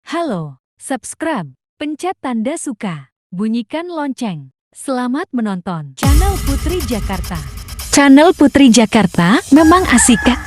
Halo, subscribe, pencet tanda suka, bunyikan lonceng. Selamat menonton channel Putri Jakarta. Channel Putri Jakarta memang asik kan?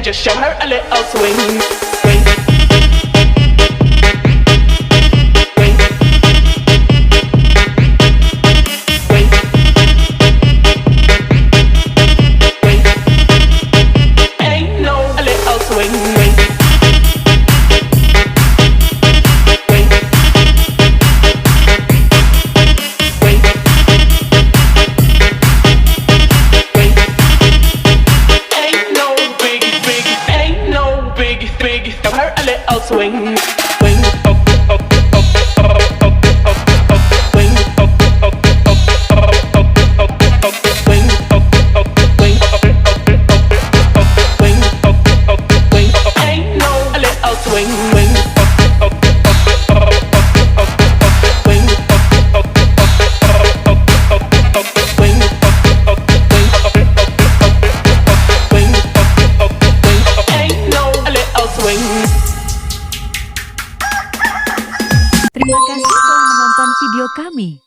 Just show her a little swing. Swing. Swing. Swing. Swing. Ain't no a little swing. Swing. Swing. Swing. Swing. Ain't no big, ain't no big, show her a little swing. Swing. Up, up, up, up, up, up, up. Swing. Up, up, up, up, up, up. Swing. Up, up, swing. Up, up, up, swing. Up, up, swing. Ain't no a little swing. Swing. Up, up, up, up, up, up. Swing. Up, up, up, up, up, swing. Up, up, swing. Swing. Up, swing. Ain't no a little swing. Terima kasih telah menonton video kami.